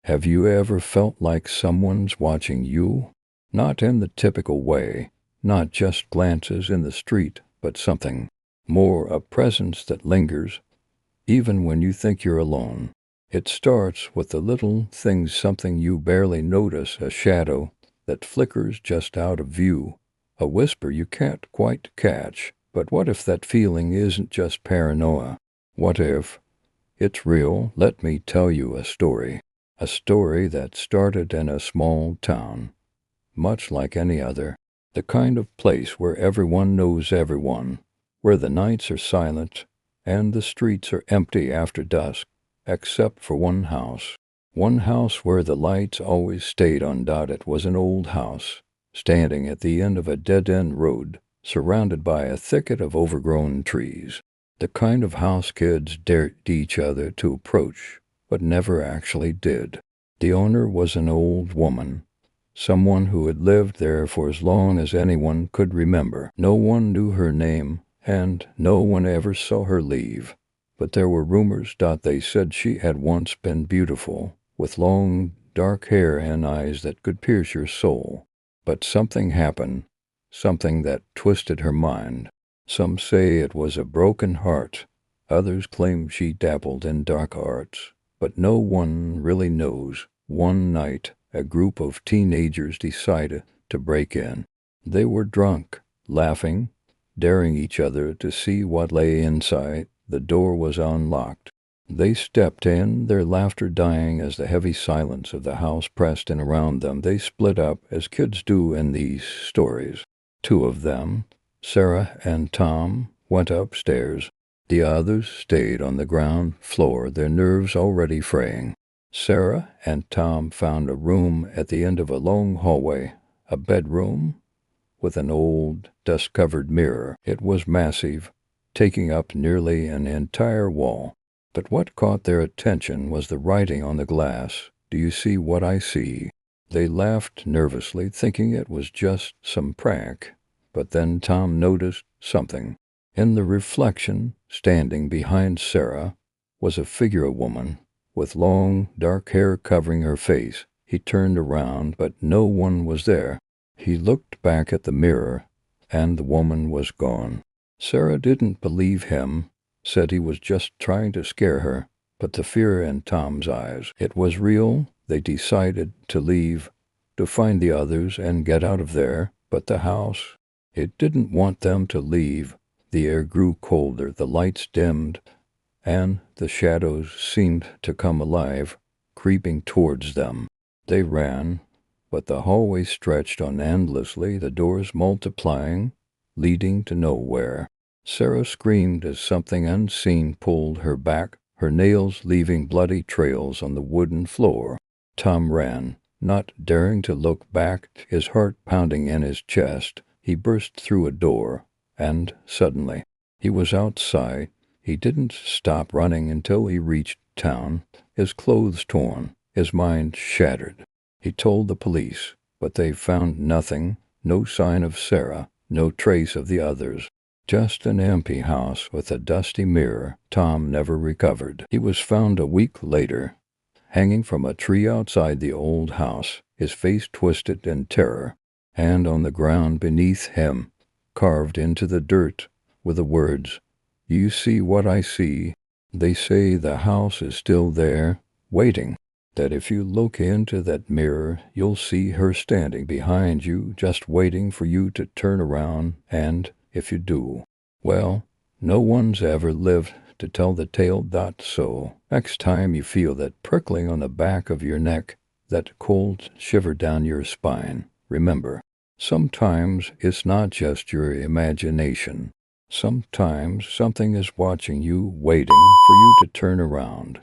Have you ever felt like someone's watching you? Not in the typical way, not just glances in the street, but something more, a presence that lingers, even when you think you're alone. It starts with the little things, something you barely notice, a shadow that flickers just out of view, a whisper you can't quite catch. But what if that feeling isn't just paranoia? What if it's real? Let me tell you a story. A story that started in a small town, much like any other. The kind of place where everyone knows everyone, where the nights are silent and the streets are empty after dusk, except for one house. One house where the lights always stayed on. It was an old house, standing at the end of a dead-end road, surrounded by a thicket of overgrown trees. The kind of house kids dared each other to approach, but never actually did. The owner was an old woman, someone who had lived there for as long as anyone could remember. No one knew her name, and no one ever saw her leave. But there were rumors. They said she had once been beautiful, with long, dark hair and eyes that could pierce your soul. But something happened, something that twisted her mind. Some say it was a broken heart. Others claim she dabbled in dark arts. But no one really knows. One night, a group of teenagers decided to break in. They were drunk, laughing, daring each other to see what lay inside. The door was unlocked. They stepped in, their laughter dying as the heavy silence of the house pressed in around them. They split up, as kids do in these stories. Two of them, Sarah and Tom, went upstairs. The others stayed on the ground floor, their nerves already fraying. Sarah and Tom found a room at the end of a long hallway, a bedroom with an old, dust-covered mirror. It was massive, taking up nearly an entire wall. But what caught their attention was the writing on the glass. "Do you see what I see?" They laughed nervously, thinking it was just some prank. But then Tom noticed something. In the reflection, standing behind Sarah, was a figure, a woman, with long, dark hair covering her face. He turned around, but no one was there. He looked back at the mirror, and the woman was gone. Sarah didn't believe him, said he was just trying to scare her. But the fear in Tom's eyes, it was real. They decided to leave, to find the others and get out of there. But the house, it didn't want them to leave. The air grew colder, the lights dimmed, and the shadows seemed to come alive, creeping towards them. They ran, but the hallway stretched on endlessly, the doors multiplying, leading to nowhere. Sarah screamed as something unseen pulled her back, her nails leaving bloody trails on the wooden floor. Tom ran, not daring to look back, his heart pounding in his chest. He burst through a door, and suddenly, he was outside. He didn't stop running until he reached town, his clothes torn, his mind shattered. He told the police, but they found nothing, no sign of Sarah, no trace of the others. Just an empty house with a dusty mirror. Tom never recovered. He was found a week later, hanging from a tree outside the old house, his face twisted in terror, and on the ground beneath him, carved into the dirt, were the words, "You see what I see." They say the house is still there, waiting, that if you look into that mirror, you'll see her standing behind you, just waiting for you to turn around, and if you do, well, no one's ever lived to tell the tale. So, next time you feel that prickling on the back of your neck, that cold shiver down your spine, remember, sometimes it's not just your imagination. Sometimes something is watching you, waiting for you to turn around.